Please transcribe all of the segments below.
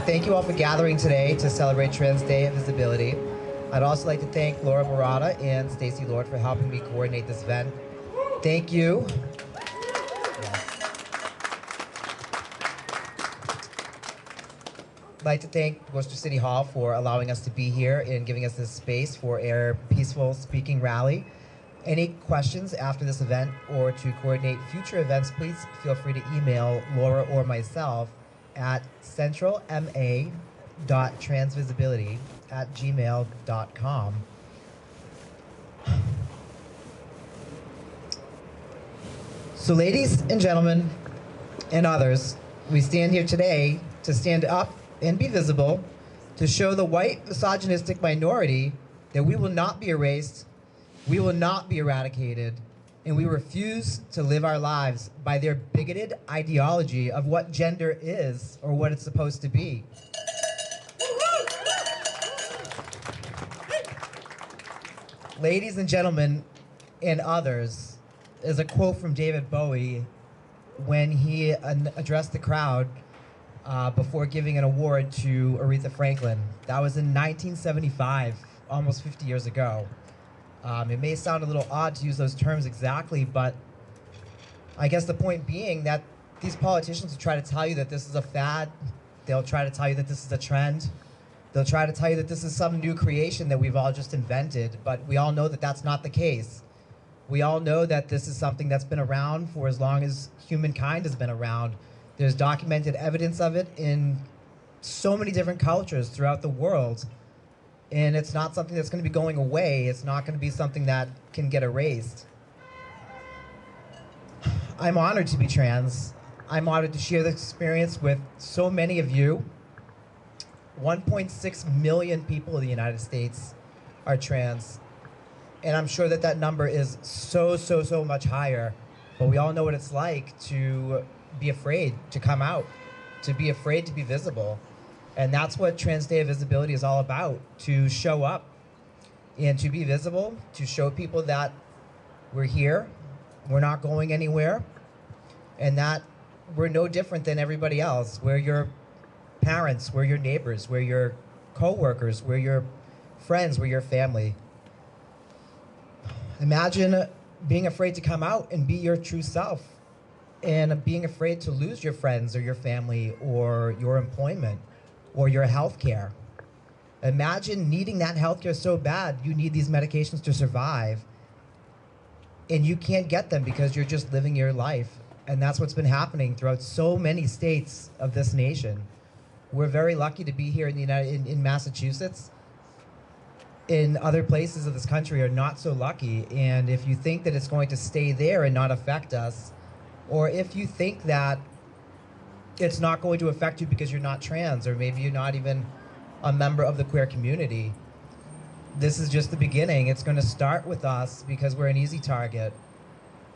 Thank you all for gathering today to celebrate Trans Day of Visibility. I'd also like to thank Laura Murata and Stacy Lord for helping me coordinate this event. Thank you. I'd like to thank Worcester City Hall for allowing us to be here and giving us this space for our peaceful speaking rally. Any questions after this event or to coordinate future events, please feel free to email Laura or myself at centralma.transvisibility@gmail.com. So ladies and gentlemen and others, we stand here today to stand up and be visible, to show the white misogynistic minority that we will not be erased, we will not be eradicated, and we refuse to live our lives by their bigoted ideology of what gender is or what it's supposed to be. Ladies and gentlemen and others, is a quote from David Bowie when he addressed the crowd before giving an award to Aretha Franklin. That was in 1975, almost 50 years ago. It may sound a little odd to use those terms exactly, but I guess the point being that these politicians will try to tell you that this is a fad. They'll try to tell you that this is a trend. They'll try to tell you that this is some new creation that we've all just invented, but we all know that that's not the case. We all know that this is something that's been around for as long as humankind has been around. There's documented evidence of it in so many different cultures throughout the world. And it's not something that's going to be going away. It's not going to be something that can get erased. I'm honored to be trans. I'm honored to share this experience with so many of you. 1.6 million people in the United States are trans. And I'm sure that that number is so much higher. But we all know what it's like to be afraid to come out, to be afraid to be visible. And that's what Trans Day of Visibility is all about, to show up and to be visible, to show people that we're here, we're not going anywhere, and that we're no different than everybody else. We're your parents, we're your neighbors, we're your co-workers, we're your friends, we're your family. Imagine being afraid to come out and be your true self, and being afraid to lose your friends or your family or your employment or your health care. Imagine needing that health care so bad, you need these medications to survive, and you can't get them because you're just living your life. And that's what's been happening throughout so many states of this nation. We're very lucky to be here in Massachusetts. In other places of this country are not so lucky, and if you think that it's going to stay there and not affect us, or if you think that it's not going to affect you because you're not trans, or maybe you're not even a member of the queer community, this is just the beginning. It's going to start with us because we're an easy target,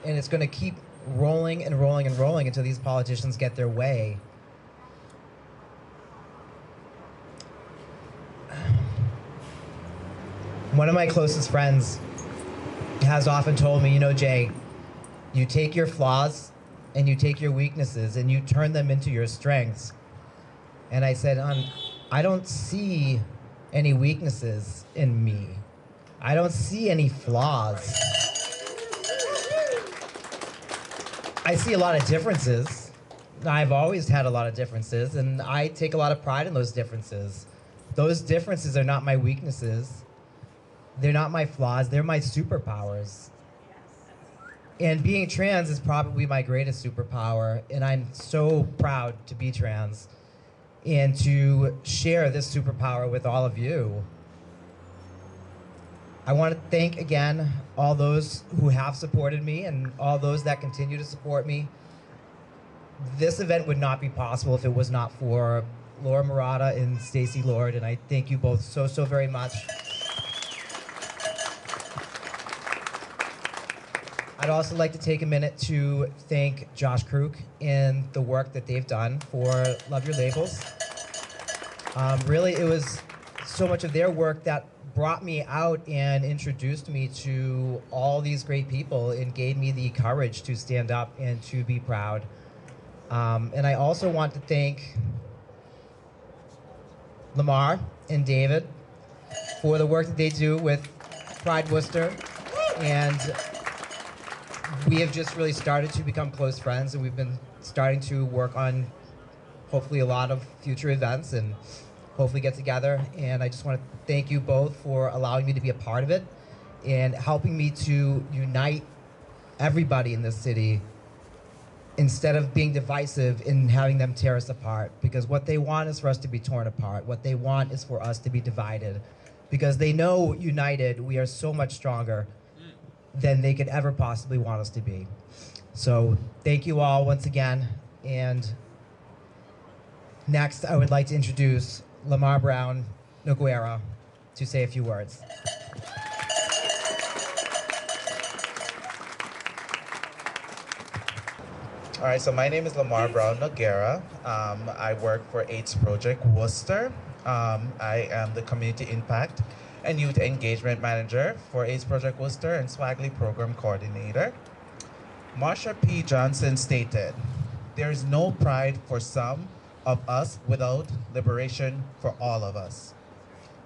and it's going to keep rolling and rolling and rolling until these politicians get their way. One of my closest friends has often told me, you know, Jay, you take your flaws and you take your weaknesses and you turn them into your strengths. And I said, I don't see any weaknesses in me. I don't see any flaws. I see a lot of differences. I've always had a lot of differences, and I take a lot of pride in those differences. Those differences are not my weaknesses. They're not my flaws, they're my superpowers. And being trans is probably my greatest superpower, and I'm so proud to be trans and to share this superpower with all of you. I want to thank again all those who have supported me and all those that continue to support me. This event would not be possible if it was not for Laura Murata and Stacy Lord, and I thank you both so very much. I'd also like to take a minute to thank Josh Kruk and the work that they've done for Love Your Labels. Really, it was so much of their work that brought me out and introduced me to all these great people and gave me the courage to stand up and to be proud. And I also want to thank Lamar and David for the work that they do with Pride Worcester. And we have just really started to become close friends, and we've been starting to work on hopefully a lot of future events and hopefully get together. And I just want to thank you both for allowing me to be a part of it and helping me to unite everybody in this city instead of being divisive and having them tear us apart. Because what they want is for us to be torn apart. What they want is for us to be divided. Because they know united, we are so much stronger than they could ever possibly want us to be. So thank you all once again. And next, I would like to introduce Lamar Brown Noguera to say a few words. All right, so my name is Lamar Brown Noguera. I work for AIDS Project Worcester. I am the Community Impact and Youth Engagement Manager for AIDS Project Worcester and Swagley Program Coordinator. Marsha P. Johnson stated, "There is no pride for some of us without liberation for all of us."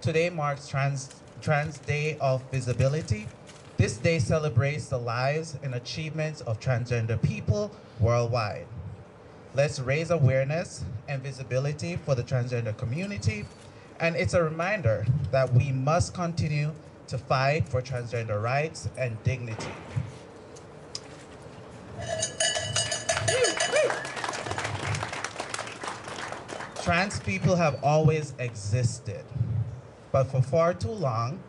Today marks Trans Day of Visibility. This day celebrates the lives and achievements of transgender people worldwide. Let's raise awareness and visibility for the transgender community, and it's a reminder that we must continue to fight for transgender rights and dignity. Trans people have always existed, but for far too long,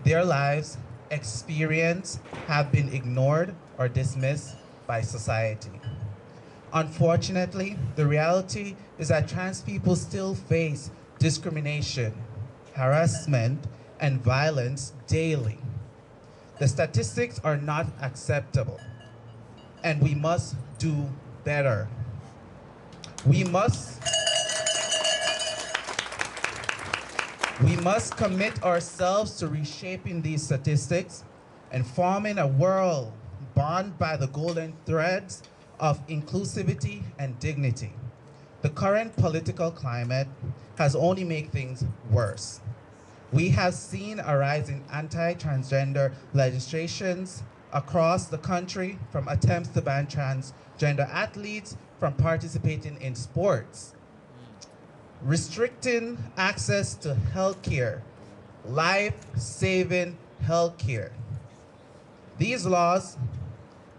their lives, experience have been ignored or dismissed by society. Unfortunately, the reality is that trans people still face discrimination, harassment, and violence daily. The statistics are not acceptable, and we must do better. We must commit ourselves to reshaping these statistics and forming a world bound by the golden threads of inclusivity and dignity. The current political climate has only made things worse. We have seen a rise in anti-transgender legislations across the country, from attempts to ban transgender athletes from participating in sports, restricting access to healthcare, life-saving healthcare. These laws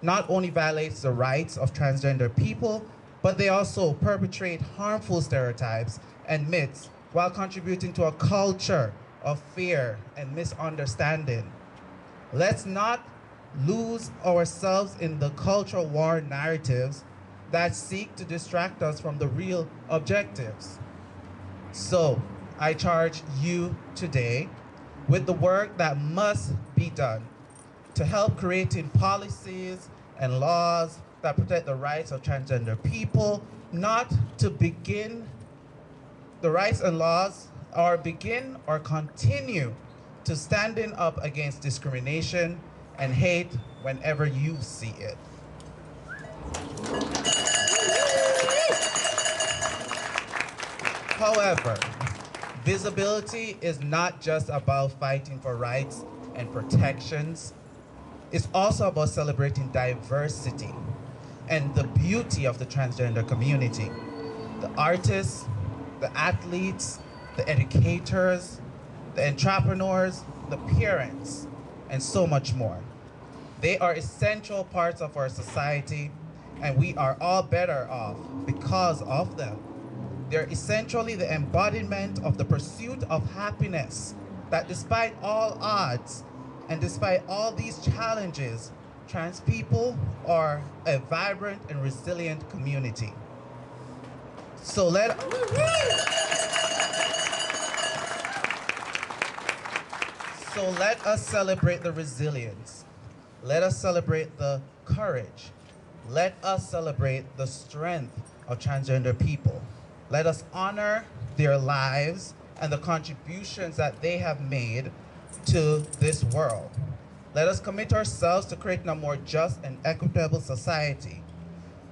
not only violate the rights of transgender people, but they also perpetrate harmful stereotypes and myths while contributing to a culture of fear and misunderstanding. Let's not lose ourselves in the cultural war narratives that seek to distract us from the real objectives. So, I charge you today with the work that must be done to help creating policies and laws that protect the rights of transgender people, not to begin the rights and laws, or begin or continue to standing up against discrimination and hate whenever you see it. However, visibility is not just about fighting for rights and protections. It's also about celebrating diversity and the beauty of the transgender community. The artists, the athletes, the educators, the entrepreneurs, the parents, and so much more. They are essential parts of our society, and we are all better off because of them. They're essentially the embodiment of the pursuit of happiness, that despite all odds and despite all these challenges, trans people are a vibrant and resilient community. So let us celebrate the resilience. Let us celebrate the courage. Let us celebrate the strength of transgender people. Let us honor their lives and the contributions that they have made to this world. Let us commit ourselves to creating a more just and equitable society.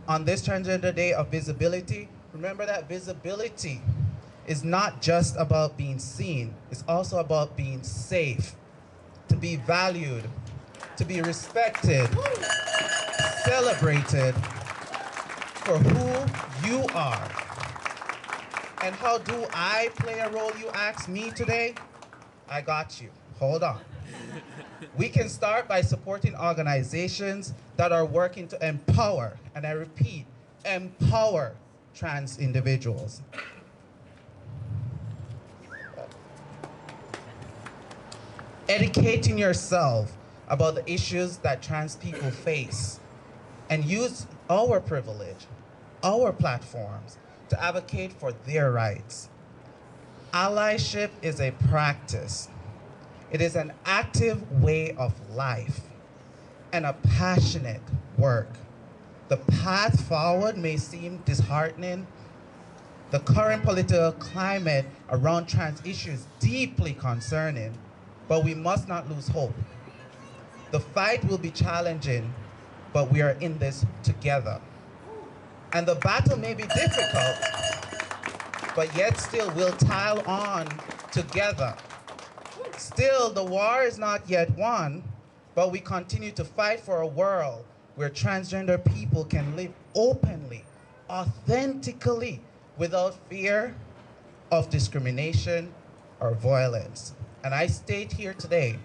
On this Transgender Day of Visibility, remember that visibility is not just about being seen, it's also about being safe, to be valued, to be respected, celebrated for who you are. And how do I play a role, you ask me today? I got you. Hold on. We can start by supporting organizations that are working to empower, and I repeat, empower trans individuals. Educating yourself about the issues that trans people face, and use our privilege, our platforms, to advocate for their rights. Allyship is a practice. It is an active way of life and a passionate work. The path forward may seem disheartening. The current political climate around trans issues is deeply concerning, but we must not lose hope. The fight will be challenging, but we are in this together. And the battle may be difficult, but yet still we'll tile on together. Still, the war is not yet won, but we continue to fight for a world where transgender people can live openly, authentically, without fear of discrimination or violence. And I state here today,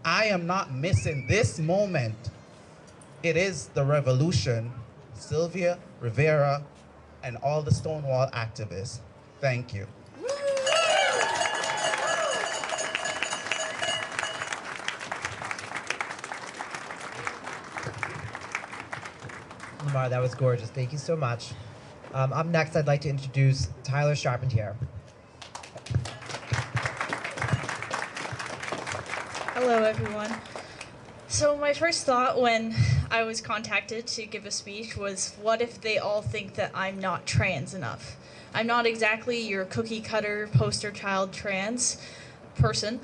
I am not missing this moment. It is the revolution. Sylvia, Rivera, and all the Stonewall activists. Thank you. Lamar, that was gorgeous. Thank you so much. Up next, I'd like to introduce Tyler Charpentier. Hello, everyone. So my first thought when I was contacted to give a speech was, what if they all think that I'm not trans enough? I'm not exactly your cookie cutter poster child trans person.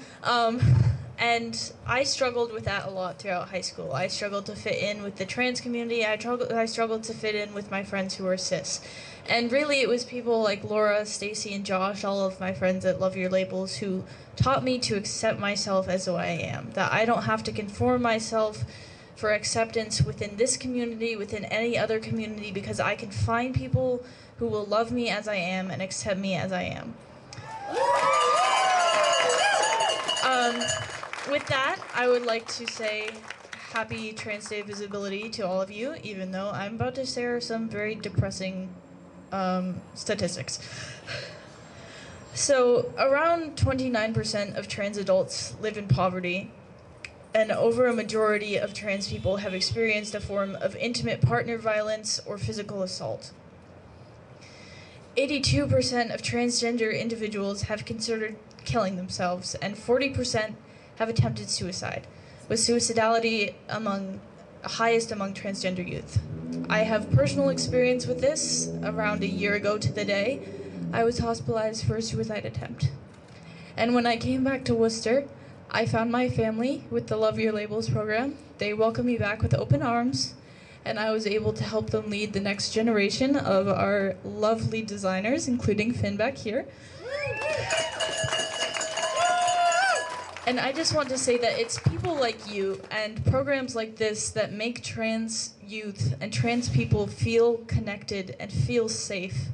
And I struggled with that a lot throughout high school. I struggled to fit in with the trans community. I struggled to fit in with my friends who were cis. And really it was people like Laura, Stacy, and Josh, all of my friends at Love Your Labels, who taught me to accept myself as who I am. That I don't have to conform myself for acceptance within this community, within any other community, because I can find people who will love me as I am and accept me as I am. With that, I would like to say happy Trans Day Visibility to all of you, even though I'm about to share some very depressing statistics. So, around 29% of trans adults live in poverty, and over a majority of trans people have experienced a form of intimate partner violence or physical assault. 82% of transgender individuals have considered killing themselves, and 40% have attempted suicide, with suicidality highest among transgender youth. I have personal experience with this. Around a year ago to the day, I was hospitalized for a suicide attempt. And when I came back to Worcester, I found my family with the Love Your Labels program. They welcomed me back with open arms, and I was able to help them lead the next generation of our lovely designers, including Finn back here. And I just want to say that it's people like you and programs like this that make trans youth and trans people feel connected and feel safe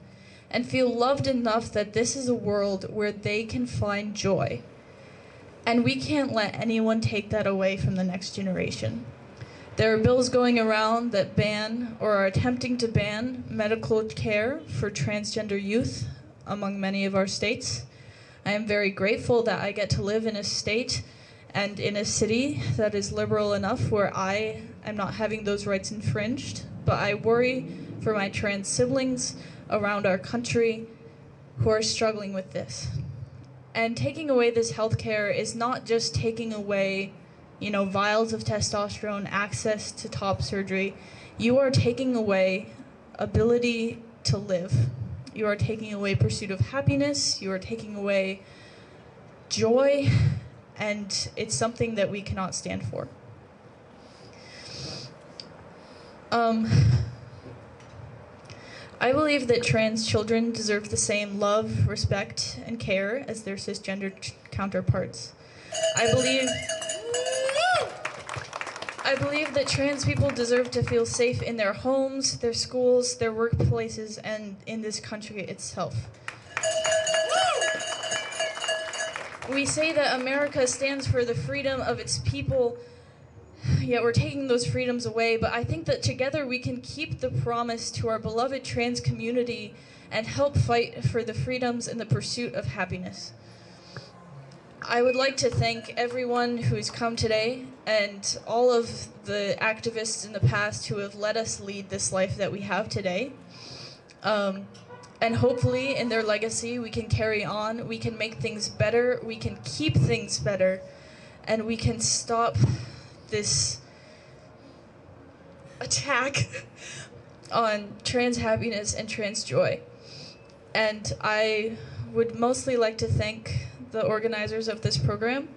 and feel loved enough that this is a world where they can find joy. And we can't let anyone take that away from the next generation. There are bills going around that ban or are attempting to ban medical care for transgender youth among many of our states. I am very grateful that I get to live in a state and in a city that is liberal enough where I am not having those rights infringed, but I worry for my trans siblings around our country who are struggling with this. And taking away this health care is not just taking away, vials of testosterone, access to top surgery. You are taking away ability to live. You are taking away pursuit of happiness. You are taking away joy, and it's something that we cannot stand for. I believe that trans children deserve the same love, respect, and care as their cisgender counterparts. I believe that trans people deserve to feel safe in their homes, their schools, their workplaces, and in this country itself. We say that America stands for the freedom of its people, yet we're taking those freedoms away, but I think that together we can keep the promise to our beloved trans community and help fight for the freedoms in the pursuit of happiness. I would like to thank everyone who's come today and all of the activists in the past who have let us lead this life that we have today. And hopefully in their legacy we can carry on, we can make things better, we can keep things better, and we can stop this attack on trans happiness and trans joy. And I would mostly like to thank the organizers of this program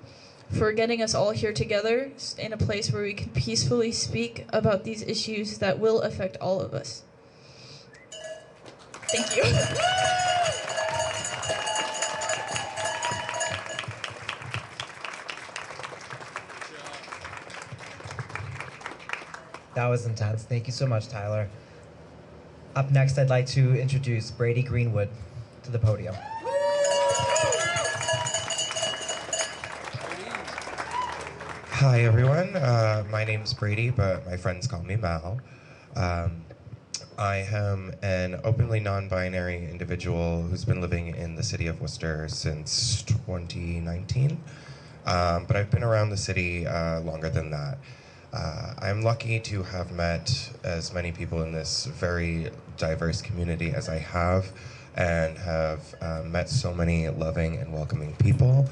for getting us all here together in a place where we can peacefully speak about these issues that will affect all of us. Thank you. That was intense. Thank you so much, Tyler. Up next, I'd like to introduce Brady Greenwood to the podium. Hi, everyone. My name's Brady, but my friends call me Mal. I am an openly non-binary individual who's been living in the city of Worcester since 2019, but I've been around the city longer than that. I'm lucky to have met as many people in this very diverse community as I have, and have met so many loving and welcoming people.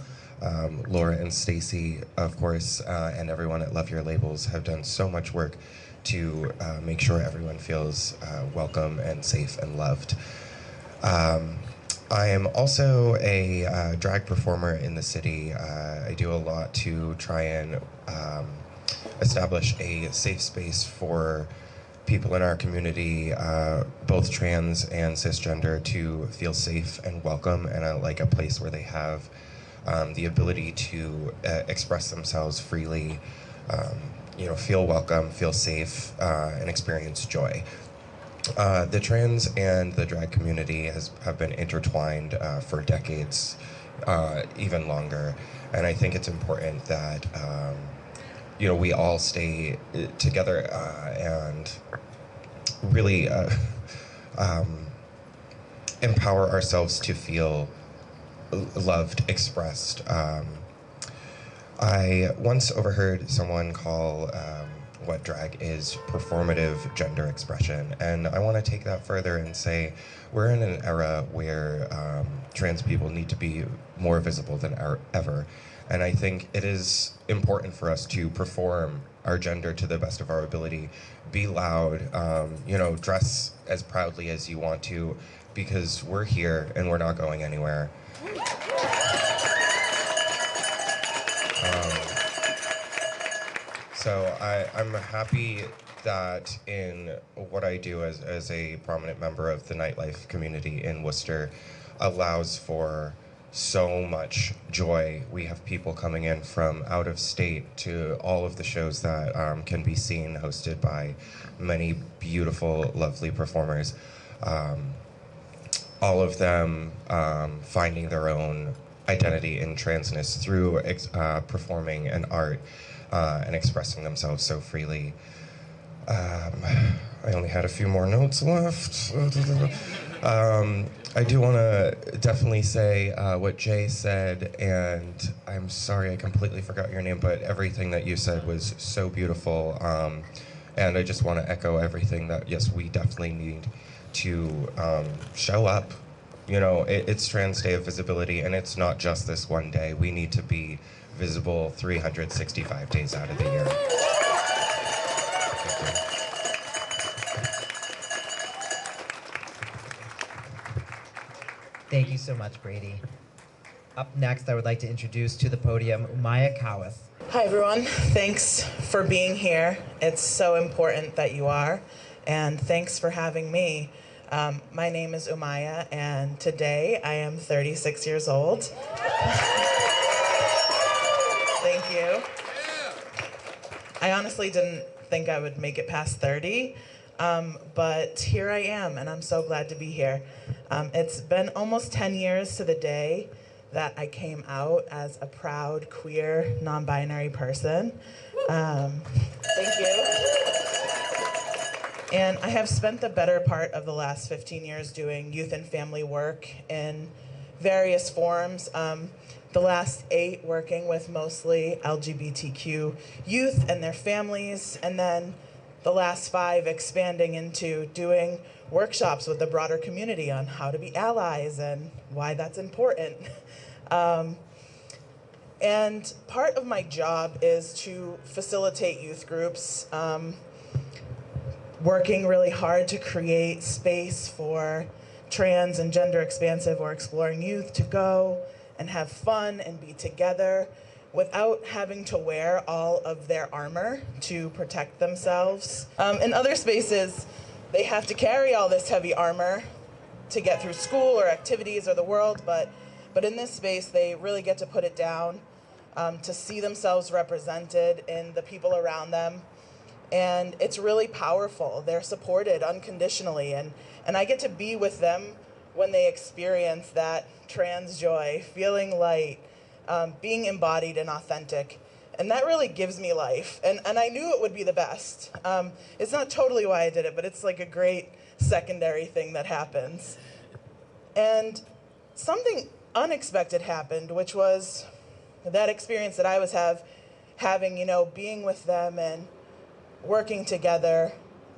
Laura and Stacy, of course, and everyone at Love Your Labels have done so much work to make sure everyone feels welcome and safe and loved. I am also a drag performer in the city. I do a lot to try and establish a safe space for people in our community, both trans and cisgender, to feel safe and welcome, and like a place where they have the ability to express themselves freely, feel welcome, feel safe, and experience joy. The trans and the drag community have been intertwined for decades, even longer, and I think it's important that we all stay together and really empower ourselves to feel loved, expressed. I once overheard someone call what drag is performative gender expression, and I want to take that further and say we're in an era where trans people need to be more visible than ever, and I think it is important for us to perform our gender to the best of our ability, be loud, dress as proudly as you want to, because we're here and we're not going anywhere. So I'm happy that in what I do as a prominent member of the nightlife community in Worcester allows for so much joy. We have people coming in from out of state to all of the shows that can be seen, hosted by many beautiful, lovely performers. All of them finding their own identity in transness through performing and art and expressing themselves so freely. I only had a few more notes left. I do want to definitely say what Jay said, and I'm sorry I completely forgot your name, but everything that you said was so beautiful. And I just want to echo everything that, yes, we definitely need to show up. It's Trans Day of Visibility, and it's not just this one day. We need to be visible 365 days out of the year. Thank you so much, Brady. Up next, I would like to introduce to the podium Maya Cowith. Hi, everyone. Thanks for being here. It's so important that you are, and thanks for having me. My name is Umaya, and today I am 36 years old. Thank you. I honestly didn't think I would make it past 30, but here I am, and I'm so glad to be here. It's been almost 10 years to the day that I came out as a proud, queer, non-binary person. Thank you. And I have spent the better part of the last 15 years doing youth and family work in various forms. The last 8 working with mostly LGBTQ youth and their families, and then the last 5 expanding into doing workshops with the broader community on how to be allies and why that's important. And part of my job is to facilitate youth groups, working really hard to create space for trans and gender expansive or exploring youth to go and have fun and be together without having to wear all of their armor to protect themselves. In other spaces, they have to carry all this heavy armor to get through school or activities or the world, but in this space, they really get to put it down, to see themselves represented in the people around them. And it's really powerful. They're supported unconditionally, and I get to be with them when they experience that trans joy, feeling light, being embodied and authentic. And that really gives me life. And I knew it would be the best. It's not totally why I did it, but it's like a great secondary thing that happens. And something unexpected happened, which was that experience that I was having, you know, being with them and working together.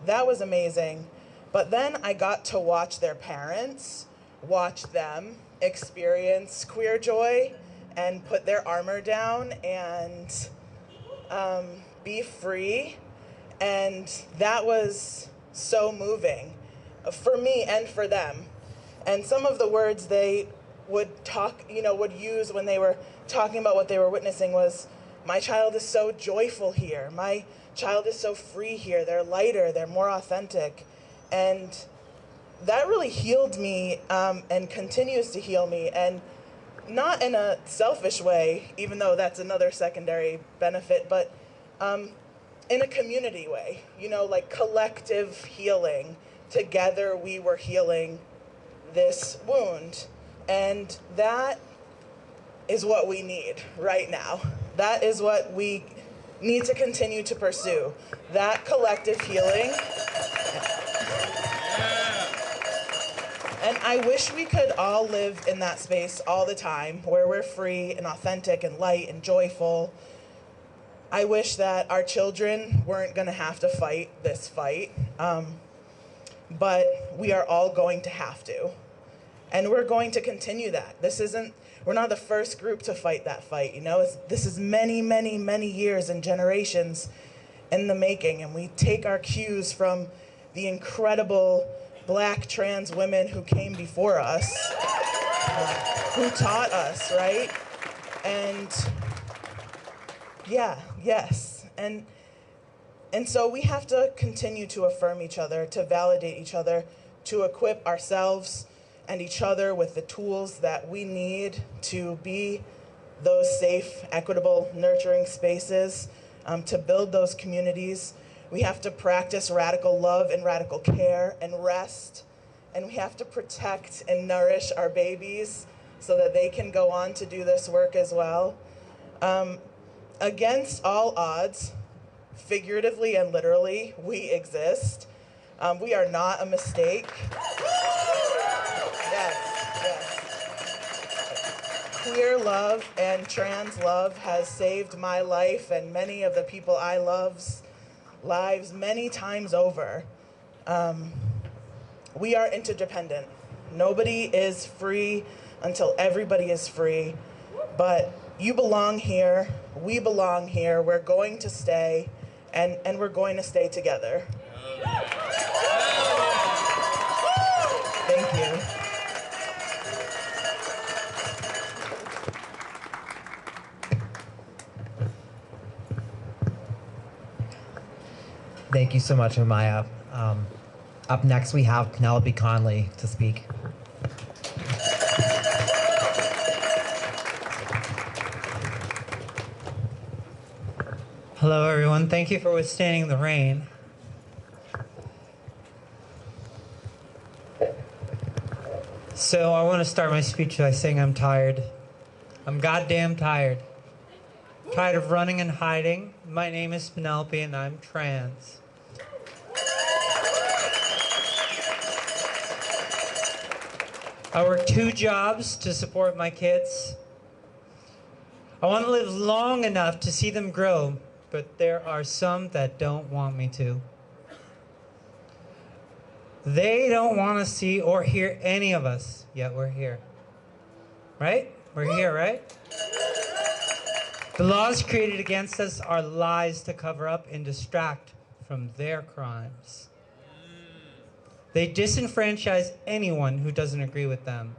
That was amazing. But then I got to watch their parents, watch them experience queer joy and put their armor down and be free. And that was so moving for me and for them. And some of the words they would would use when they were talking about what they were witnessing was, "My child is so joyful here. My child is so free here. They're lighter, they're more authentic." And that really healed me, and continues to heal me, and not in a selfish way, even though that's another secondary benefit, but in a community way, like collective healing. Together we were healing this wound, and that is what we need right now. That is what we need to continue to pursue, that collective healing. And I wish we could all live in that space all the time, where we're free and authentic and light and joyful. I wish that our children weren't going to have to fight this fight, but we are all going to have to. And we're going to continue that. We're not the first group to fight that fight, This is many, many, many years and generations in the making, and we take our cues from the incredible Black trans women who came before us, who taught us, right? And yes. And so we have to continue to affirm each other, to validate each other, to equip ourselves and each other with the tools that we need to be those safe, equitable, nurturing spaces, to build those communities. We have to practice radical love and radical care and rest. And we have to protect and nourish our babies so that they can go on to do this work as well. Against all odds, figuratively and literally, we exist. We are not a mistake. Yes. Queer love and trans love has saved my life and many of the people I love's lives many times over. We are interdependent. Nobody is free until everybody is free. But you belong here. We belong here. We're going to stay, and we're going to stay together. Thank you. Thank you so much, Amaya. Up next, we have Penelope Conley to speak. Hello, everyone. Thank you for withstanding the rain. So I want to start my speech by saying I'm tired. I'm goddamn tired. Tired of running and hiding. My name is Penelope and I'm trans. I work 2 jobs to support my kids. I want to live long enough to see them grow, but there are some that don't want me to. They don't want to see or hear any of us, yet we're here. Right? We're here, right? The laws created against us are lies to cover up and distract from their crimes. They disenfranchise anyone who doesn't agree with them.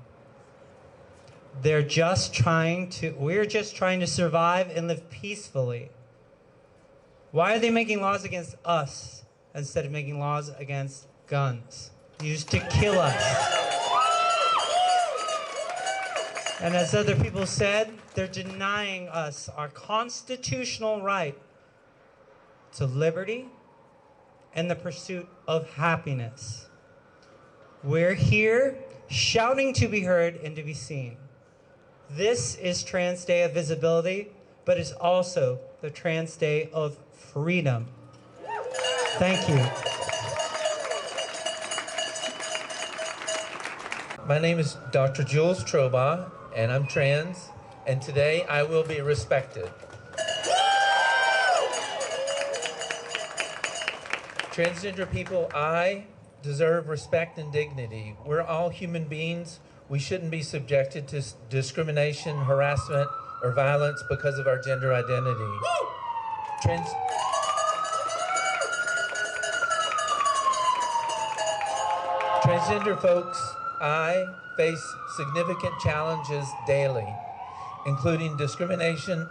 We're just trying to survive and live peacefully. Why are they making laws against us instead of making laws against guns used to kill us? And as other people said, they're denying us our constitutional right to liberty and the pursuit of happiness. We're here shouting to be heard and to be seen. This is Trans Day of Visibility, but it's also the Trans Day of Freedom. Thank you. My name is Dr. Jules Trobaugh, and I'm trans, and today I will be respected. Transgender people, I deserve respect and dignity. We're all human beings. We shouldn't be subjected to discrimination, harassment, or violence because of our gender identity. Transgender folks, I face significant challenges daily, including discrimination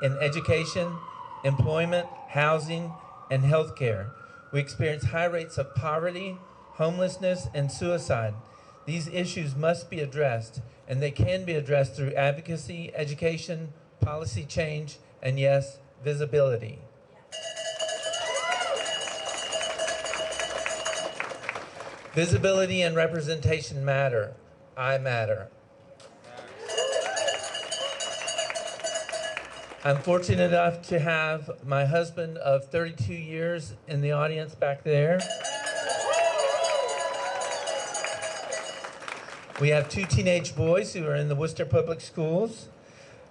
in education, employment, housing, and healthcare. We experience high rates of poverty, homelessness, and suicide. These issues must be addressed, and they can be addressed through advocacy, education, policy change, and yes, visibility. Visibility and representation matter. I matter. I'm fortunate enough to have my husband of 32 years in the audience back there. We have 2 teenage boys who are in the Worcester Public Schools,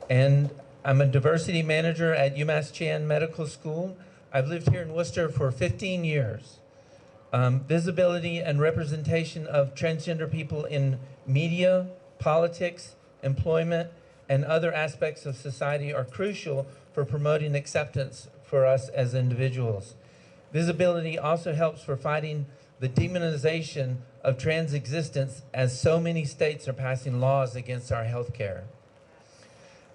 and I'm a diversity manager at UMass Chan Medical School. I've lived here in Worcester for 15 years. Visibility and representation of transgender people in media, politics, employment, and other aspects of society are crucial for promoting acceptance for us as individuals. Visibility also helps for fighting the demonization of trans existence, as so many states are passing laws against our health care.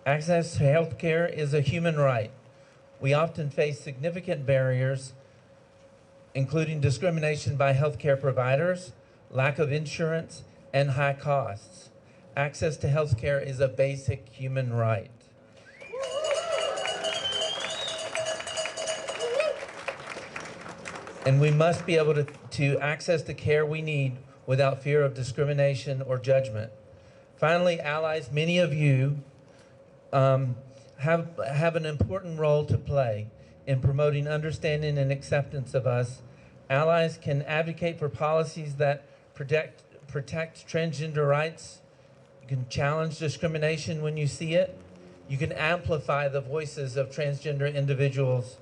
Access to health care is a human right. We often face significant barriers, including discrimination by healthcare providers, lack of insurance, and high costs. Access to health care is a basic human right. And we must be able to access the care we need without fear of discrimination or judgment. Finally, allies, many of you have an important role to play in promoting understanding and acceptance of us. Allies can advocate for policies that protect transgender rights. You can challenge discrimination when you see it. You can amplify the voices of transgender individuals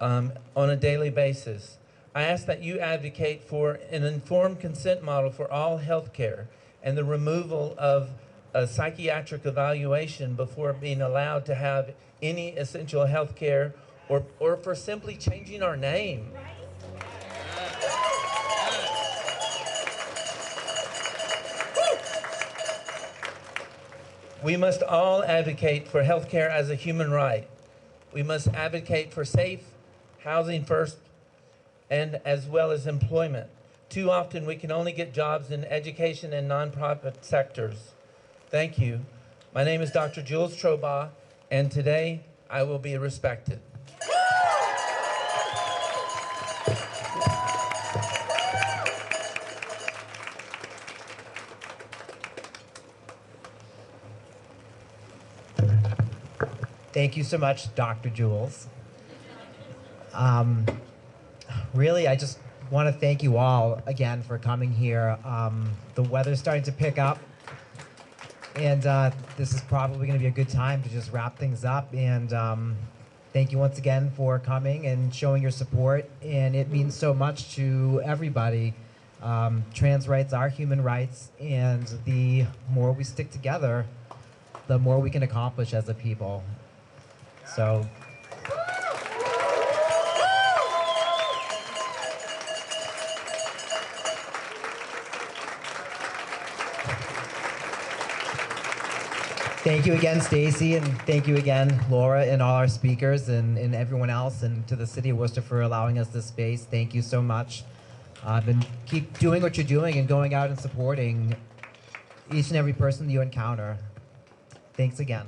on a daily basis. I ask that you advocate for an informed consent model for all health care and the removal of a psychiatric evaluation before being allowed to have any essential health care, or for simply changing our name. We must all advocate for health care as a human right. We must advocate for safe housing first, and as well as employment. Too often we can only get jobs in education and nonprofit sectors. Thank you. My name is Dr. Jules Trobaugh, and today I will be respected. Thank you so much, Dr. Jules. Really, I just want to thank you all again for coming here. The weather's starting to pick up, and this is probably going to be a good time to just wrap things up. And thank you once again for coming and showing your support. And it means so much to everybody. Trans rights are human rights, and the more we stick together, the more we can accomplish as a people. So. Thank you again, Stacy, and thank you again, Laura, and all our speakers, and everyone else, and to the City of Worcester for allowing us this space. Thank you so much. And keep doing what you're doing and going out and supporting each and every person you encounter. Thanks again.